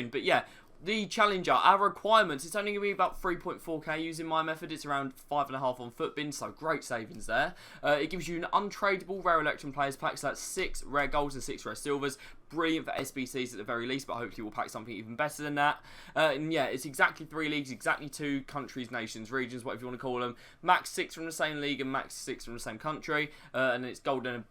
screen. But yeah, the Challenger, our requirements, it's only going to be about 3.4k using my method. It's around 5.5 on Footbin, so great savings there. It gives you an untradeable rare Electrum Players pack, so that's 6 rare golds and 6 rare silvers. Brilliant for SBCs at the very least, but hopefully we'll pack something even better than that. And yeah, it's exactly 3 leagues, exactly 2 countries, nations, regions, whatever you want to call them. Max 6 from the same league and max 6 from the same country. And it's gold and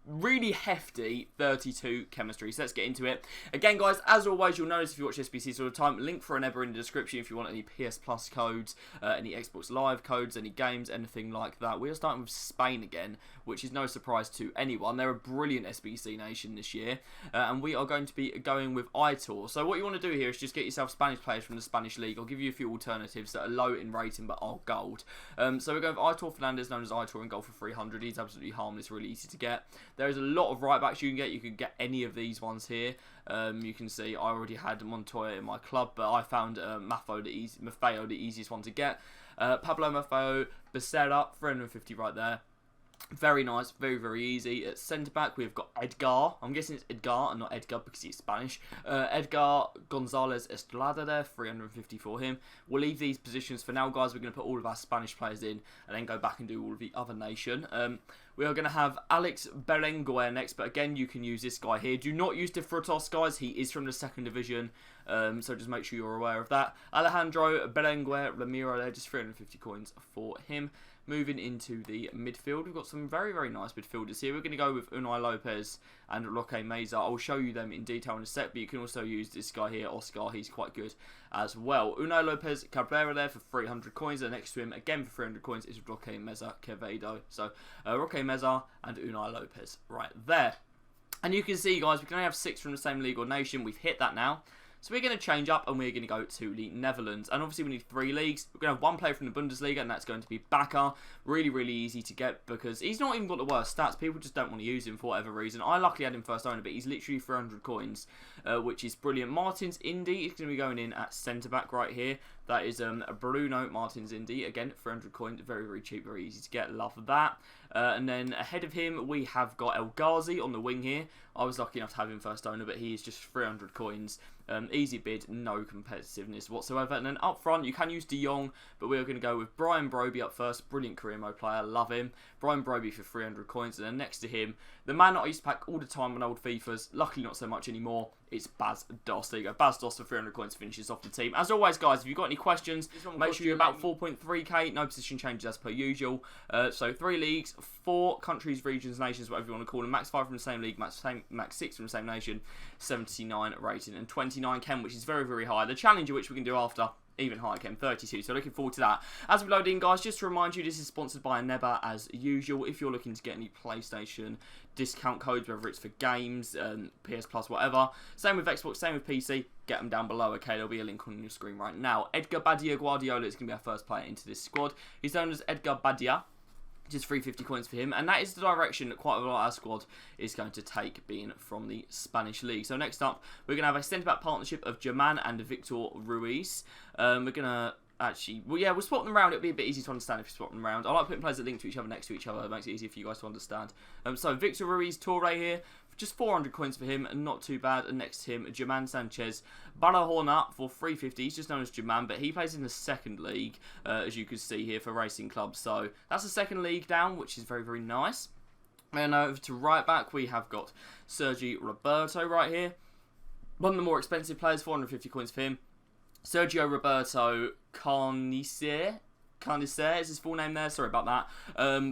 really hefty 32 chemistry. So let's get into it. Again, guys, as always, you'll notice if you watch SBCs all the time, link for an Ever in the description if you want any PS Plus codes, any Xbox Live codes, any games, anything like that. We are starting with Spain again, which is no surprise to anyone. They're a brilliant SBC nation this year, and we are going to be going with Aitor. So what you want to do here is just get yourself Spanish players from the Spanish league. I'll give you a few alternatives that are low in rating but are gold. So we're going with Aitor Fernandez, known as Aitor in goal for 300. He's absolutely harmless, really easy to get. There's a lot of right backs you can get. You can get any of these ones here. You can see I already had Montoya in my club, but I found Maffeo the easiest one to get. Pablo Maffeo, Becerra, 350 right there. Very nice, very, very easy. At centre-back, we've got Edgar. I'm guessing it's Edgar and not Edgar because he's Spanish. Edgar Gonzalez Estrada there, 350 for him. We'll leave these positions for now, guys. We're going to put all of our Spanish players in and then go back and do all of the other nation. We are going to have Alex Berenguer next, but again, you can use this guy here. Do not use De Frutos, guys. He is from the 2nd division, so just make sure you're aware of that. Alejandro Berenguer Ramiro there, just 350 coins for him. Moving into the midfield, we've got some very, very nice midfielders here. We're going to go with Unai Lopez and Roque Meza. I'll show you them in detail in a sec, but you can also use this guy here, Oscar. He's quite good as well. Unai Lopez Cabrera there for 300 coins, and next to him, again for 300 coins, is Roque Meza Quevedo. So, Roque Meza and Unai Lopez right there. And you can see, guys, we can only have 6 from the same league or nation. We've hit that now. So we're going to change up and we're going to go to the Netherlands. And obviously we need 3 leagues. We're going to have 1 player from the Bundesliga, and that's going to be Bakker. Really, really easy to get because he's not even got the worst stats. People just don't want to use him for whatever reason. I luckily had him first owner, but he's literally 300 coins, which is brilliant. Martins Indy is going to be going in at centre-back right here. That is Bruno Martins Indy. Again, 300 coins. Very, very cheap, very easy to get. Love that. And then ahead of him, we have got El Ghazi on the wing here. I was lucky enough to have him first owner, but he is just 300 coins. Easy bid, no competitiveness whatsoever. And then up front, you can use De Jong, but we're going to go with Brian Broby up first. Brilliant career mode player, love him. Brian Broby for 300 coins. And then next to him, the man that I used to pack all the time on old FIFAs, luckily not so much anymore, it's Bas Dost. There you go, Bas Dost for 300 coins finishes off the team. As always, guys, if you've got any questions, make sure you're about 4.3k, no position changes as per usual. So 3 leagues, 4 countries, regions, nations, whatever you want to call them. Max 5 from the same league, max 6 from the same nation, 79 rating, and 29 chem, which is very, very high. The Challenger, which we can do after, even higher chem, 32. So looking forward to that. As we load in, guys, just to remind you, this is sponsored by Neba as usual. If you're looking to get any PlayStation discount codes, whether it's for games, PS Plus, whatever. Same with Xbox, same with PC. Get them down below, okay? There'll be a link on your screen right now. Edgar Badia Guardiola is going to be our first player into this squad. He's known as Edgar Badia. Just 350 coins for him, and that is the direction that quite a lot of our squad is going to take, being from the Spanish league. So next up, we're going to have a centre-back partnership of German and Victor Ruiz. We're going to actually, well, yeah, we'll swap them around. It'll be a bit easy to understand if you swap them around. I like putting players that link to each other next to each other. It makes it easier for you guys to understand. So Victor Ruiz Torre here, just 400 coins for him, and not too bad. And next to him, German Sanchez Barahona for 350. He's just known as German, but he plays in the 2nd league, as you can see here, for Racing Club. So that's the 2nd league down, which is very, very nice. And over to right back, we have got Sergi Roberto right here. One of the more expensive players, 450 coins for him. Sergio Roberto Carnicer is his full name there. Sorry about that.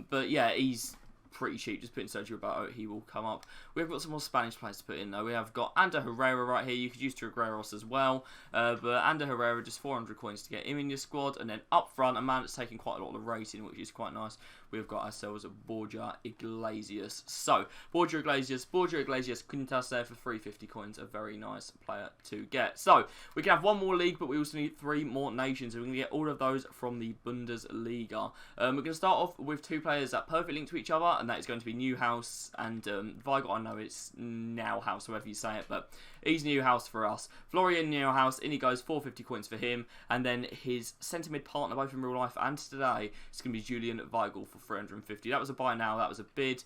But yeah, he's pretty cheap. Just put in Sergio Roberto, he will come up. We've got some more Spanish players to put in though. We have got Ander Herrera right here. You could use Trigueros as well. But Ander Herrera, just 400 coins to get him in your squad. And then up front, a man that's taking quite a lot of the rating, which is quite nice. We've got ourselves Borja Iglesias. So, Borja Iglesias, Quintas there for 350 coins. A very nice player to get. So, we can have 1 more league, but we also need 3 more nations. And we're going to get all of those from the Bundesliga. We're going to start off with 2 players that perfectly link to each other. and that is going to be Newhouse and Weigl. I know it's Nowhouse, however you say it, but he's Newhouse for us. Florian Newhouse, in he goes, 450 coins for him, and then his centre mid partner, both in real life and today, is going to be Julian Weigl for 350. That was a buy now, that was a bid.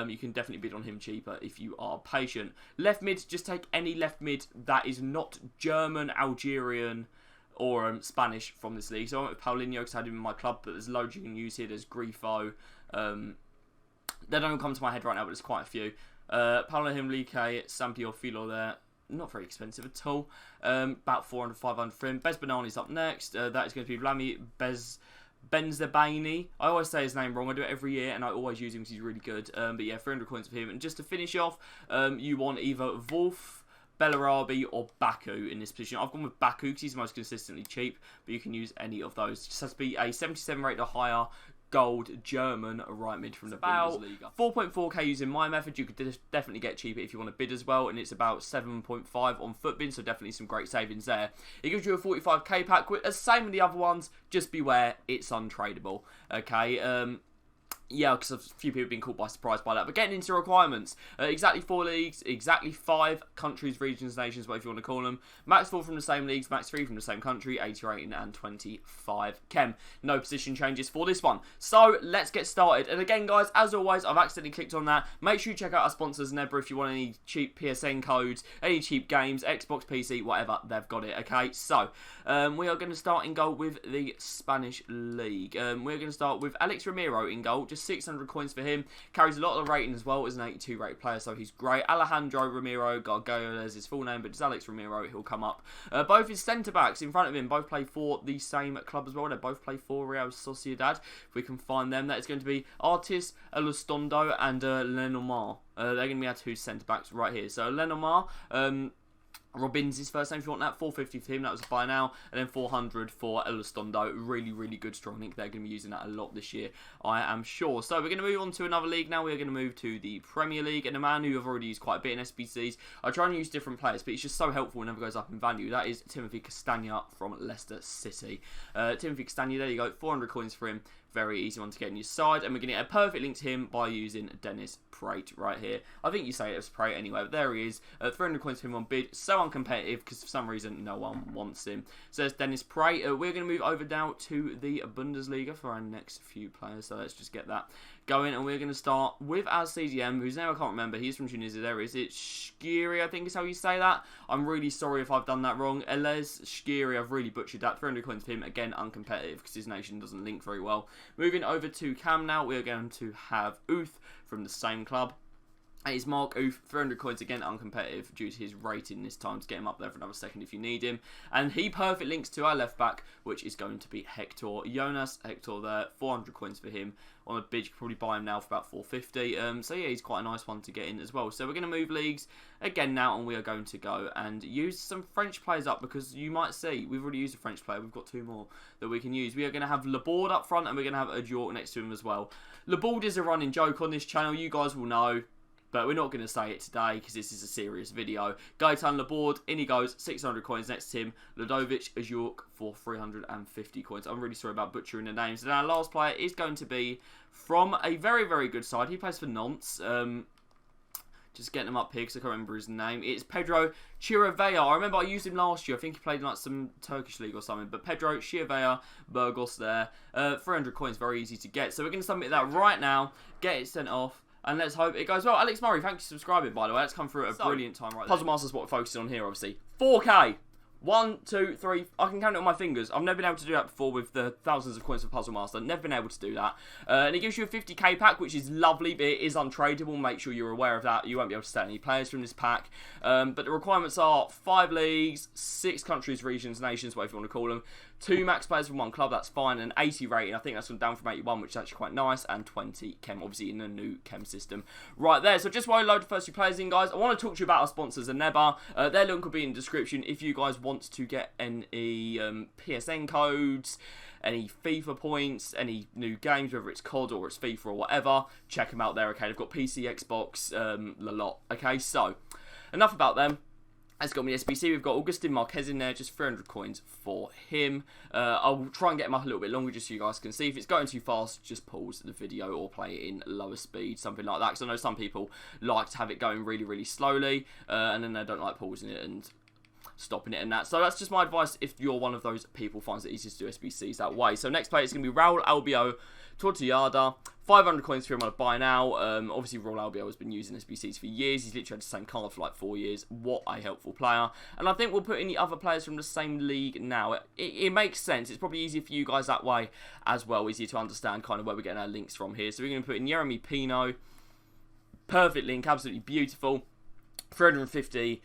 You can definitely bid on him cheaper if you are patient. Left mid, just take any left mid that is not German, Algerian, or Spanish from this league. So I went with Paulinho because I had him in my club, but there's loads you can use here. There's Grifo. They don't come to my head right now, but there's quite a few. Paulo Henrique, Sampio Filo there. Not very expensive at all. About 400, 500 for him. Bez Banani's up next. That is going to be Vlami Benzebaini. I always say his name wrong. I do it every year, and I always use him because he's really good. But yeah, 300 coins for him. And just to finish off, you want either Wolf, Bellarabi or Baku in this position. I've gone with Baku because he's most consistently cheap, but you can use any of those. It just has to be a 77 rate or higher gold German right mid from the Bundesliga. 4.4k using my method. You could definitely get cheaper if you want to bid as well, and it's about 7.5 on Footbin, so definitely some great savings there. It gives you a 45k pack, same with the other ones, just beware, it's untradeable. Okay, yeah, because a few people have been caught by surprise by that. But getting into requirements, exactly 4 leagues, exactly 5 countries, regions, nations, whatever you want to call them. Max 4 from the same leagues, max 3 from the same country, 80 rating and 25 chem. No position changes for this one. So let's get started. And again, guys, as always, I've accidentally clicked on that. Make sure you check out our sponsors, Nebra, if you want any cheap PSN codes, any cheap games, Xbox, PC, whatever, they've got it. Okay, so we are going to start in goal with the Spanish League. We're going to start with Alex Ramiro in goal. Just 600 coins for him. Carries a lot of the rating as well. Is an 82 rated player, so he's great. Alejandro Ramiro Gargoyle is his full name, but it's Alex Ramiro. He'll come up. Both his centre backs in front of him both play for the same club as well. They both play for Real Sociedad. If we can find them, that is going to be Artis Elustondo and Lenomar. They're going to be our 2 centre backs right here. So Lenomar. Robin's his first name if you want that. 450 for him, that was a buy now. And then 400 for Elustondo. Really, really good strong link. They're going to be using that a lot this year, I am sure. So we're going to move on to another league now. We're going to move to the Premier League. And a man who I've already used quite a bit in SBCs. I try and use different players, but it's just so helpful whenever it goes up in value. That is Timothy Castagna from Leicester City. Timothy Castagna, there you go. 400 coins for him. Very easy one to get in your side. And we're going to get a perfect link to him by using Dennis Praet right here. I think you say it was Praet anyway, but there he is. 300 coins for him on bid. So uncompetitive because for some reason no one wants him. So there's Dennis Praet. We're going to move over now to the Bundesliga for our next few players. So let's just get that going. And we're going to start with our CDM, whose name I can't remember. He's from Tunisia. There is it. Shkiri, I think is how you say that. I'm really sorry if I've done that wrong. Elez Shkiri, I've really butchered that. 300 coins for him. Again, uncompetitive because his nation doesn't link very well. Moving over to Cam now, we're going to have Uth from the same club. It's Mark Uth, 300 coins, again uncompetitive due to his rating this time, to get him up there for another second if you need him. And he perfect links to our left back, which is going to be Hector Jonas. Hector there, 400 coins for him. On a bid, you can probably buy him now for about 450. So yeah, he's quite a nice one to get in as well. So we're going to move leagues again now, and we are going to go and use some French players up, because you might see, we've already used a French player. We've got 2 more that we can use. We are going to have Laborde up front, and we're going to have a York next to him as well. Laborde is a running joke on this channel. You guys will know. But we're not going to say it today because this is a serious video. Gaetan Laborde, in he goes, 600 coins next to him. Ludovic Ajork for 350 coins. I'm really sorry about butchering the names. And our last player is going to be from a very, very good side. He plays for Nantes. Just getting him up here because I can't remember his name. It's Pedro Chirivella. I remember I used him last year. I think he played in like some Turkish league or something. But Pedro Chirivella, Burgos there. 300 coins, very easy to get. So we're going to submit that right now. Get it sent off. And let's hope it goes well. Alex Murray, thank you for subscribing, by the way. That's come through at a brilliant time right there. Puzzle Master's what we're focusing on here, obviously. 4K. 1, 2, 3. I can count it on my fingers. I've never been able to do that before with the thousands of coins for Puzzle Master. Never been able to do that. And it gives you a 50k pack, which is lovely, but it is untradeable. Make sure you're aware of that. You won't be able to set any players from this pack. But the requirements are 5 leagues, 6 countries, regions, nations, whatever you want to call them. 2 max players from 1 club, that's fine. And 80 rating, I think that's down from 81, which is actually quite nice. And 20 chem, obviously in the new chem system right there. So just while I load the first few players in, guys, I want to talk to you about our sponsors, Aneba. Their link will be in the description if you guys want to get any PSN codes, any FIFA points, any new games, whether it's COD or it's FIFA or whatever. Check them out there, okay? They've got PC, Xbox, a lot. Okay, so enough about them. Let's go with the SBC. We've got Augustin Marquez in there, just 300 coins for him. I'll try and get him up a little bit longer just so you guys can see. If it's going too fast, just pause the video or play it in lower speed, something like that. Because I know some people like to have it going really, really slowly, and then they don't like pausing it and stopping it and that. So that's just my advice if you're one of those people finds it easiest to do SBCs that way. So next player is going to be Raul Albiol Tortillada. 500 coins for him on a buy now. Obviously, Raul Albiol has been using SBCs for years. He's literally had the same card for like 4 years. What a helpful player. And I think we'll put in the other players from the same league now. It makes sense. It's probably easier for you guys that way as well. Easier to understand kind of where we're getting our links from here. So we're going to put in Yeremy Pino. Perfect link. Absolutely beautiful. 350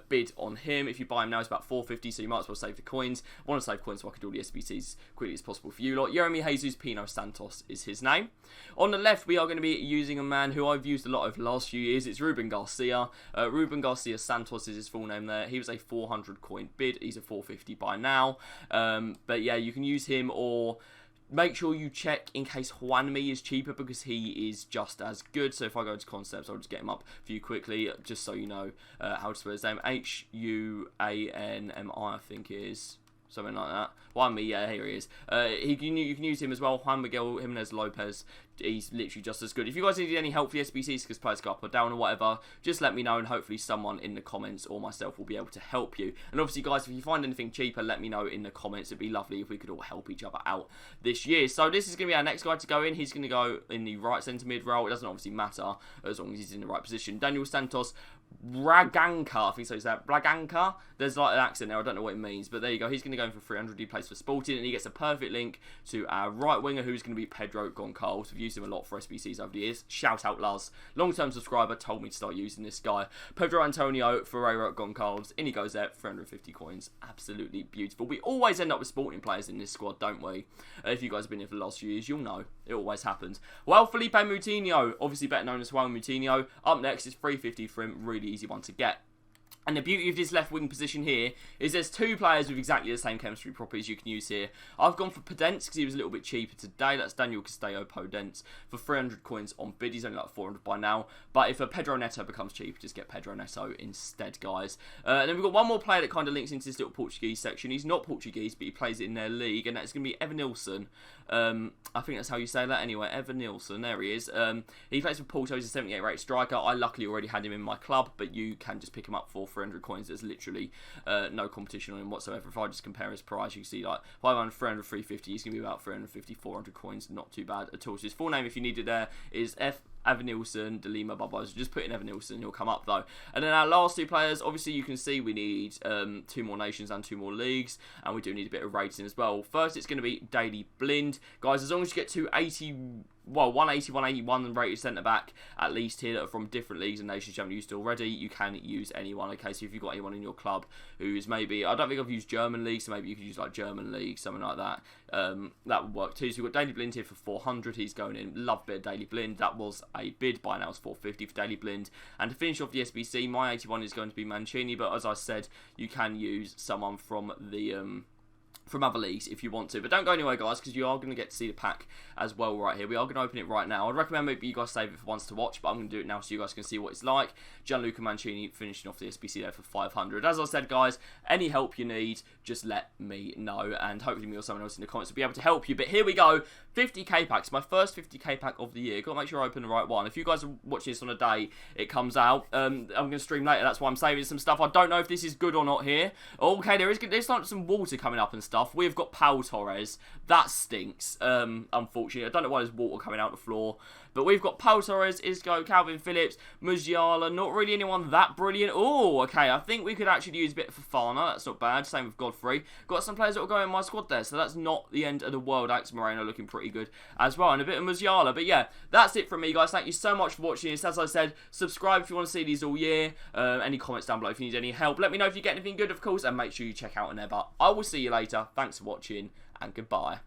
bid on him. If you buy him now, it's about 450, so you might as well save the coins. I want to save coins so I can do all the SBCs as quickly as possible for you lot. Yeremy Jesus Pino Santos is his name. On the left, we are going to be using a man who I've used a lot over the last few years. It's Ruben Garcia. Ruben Garcia Santos is his full name there. He was a 400 coin bid. He's a 450 by now. But yeah, you can use him, or make sure you check in case Juanmi is cheaper, because he is just as good. So if I go to concepts, I'll just get him up for you quickly, just so you know how to spell his name. Huanmi, I think it is. Something like that. Juanmi, yeah, here he is. You can use him as well. Juan Miguel Jimenez Lopez. He's literally just as good. If you guys need any help for the SBCs, because players go up or down or whatever, just let me know, and hopefully someone in the comments or myself will be able to help you. And obviously, guys, if you find anything cheaper, let me know in the comments. It'd be lovely if we could all help each other out this year. So this is going to be our next guy to go in. He's going to go in the right centre mid role. It doesn't obviously matter as long as he's in the right position. Daniel Santos Braganca, I think so. Is that Braganca? There's like an accent there. I don't know what it means, but there you go. He's going to go in for 300. He plays for Sporting, and he gets a perfect link to our right winger, who's going to be Pedro Goncalves. We've used him a lot for SBCs over the years. Shout out, Lars. Long-term subscriber told me to start using this guy. Pedro Antonio Ferreira Goncalves. In he goes there, 350 coins. Absolutely beautiful. We always end up with Sporting players in this squad, don't we? If you guys have been here for the last few years, you'll know. It always happens. Well, Felipe Moutinho, obviously better known as Juan Moutinho. Up next is 350 for him. Really easy one to get. And the beauty of this left wing position here is there's two players with exactly the same chemistry properties you can use here. I've gone for Podence because he was a little bit cheaper today. That's Daniel Castillo Podence for 300 coins on bid. He's only like 400 by now. But if a Pedro Neto becomes cheap, just get Pedro Neto instead, guys. And then we've got one more player that kind of links into this little Portuguese section. He's not Portuguese, but he plays it in their league, and that's going to be Evan Nilsson. I think that's how you say that anyway. Evan Nilsson, there he is. He plays for Porto. He's a 78 rated striker. I luckily already had him in my club, but you can just pick him up for 300 coins. There's literally no competition on him whatsoever. If I just compare his price, you can see like 500, 300, 350. He's going to be about 350, 400 coins. Not too bad at all. So his full name, if you need it there, is Evanilson de Lima Bubba. So just put in Evanilson, he'll come up though. And then our last two players, obviously you can see we need 2 more nations and 2 more leagues, and we do need a bit of rating as well. First, it's going to be Daily Blind. Guys, as long as you get to 180, 181 rated centre back at least here that are from different leagues and nations you haven't used already, you can use anyone. Okay, so if you've got anyone in your club who's maybe, I don't think I've used German league, so maybe you could use like German league, something like that. That would work too. So we've got Daily Blind here for 400. He's going in. Love a bit of Daily Blind. That was a bid. By now it's 450 for Daily Blind. And to finish off the SBC, my 81 is going to be Mancini, but as I said, you can use someone from the from other leagues if you want to. But don't go anywhere, guys, because you are going to get to see the pack as well right here. We are going to open it right now. I'd recommend maybe you guys save it for once to watch, but I'm going to do it now so you guys can see what it's like. Gianluca Mancini finishing off the SBC there for 500. As I said, guys, any help you need, just let me know, and hopefully me or someone else in the comments will be able to help you. But here we go, 50k packs, my first 50k pack of the year. Got to make sure I open the right one. If you guys are watching this on a day it comes out, I'm going to stream later, that's why I'm saving some stuff. I don't know if this is good or not here. Okay, there's like some water coming up and stuff. We've got Pau Torres. That stinks, unfortunately. I don't know why there's water coming out the floor. But we've got Pau Torres, Isco, Calvin Phillips, Musiala. Not really anyone that brilliant. Oh, okay. I think we could actually use a bit of Fofana. That's not bad. Same with Godfrey. Got some players that will go in my squad there. So that's not the end of the world. Alex Moreno looking pretty good as well. And a bit of Musiala. But yeah, that's it from me, guys. Thank you so much for watching this. As I said, subscribe if you want to see these all year. Any comments down below if you need any help. Let me know if you get anything good, of course. And make sure you check out Aneba. I will see you later. Thanks for watching, and goodbye.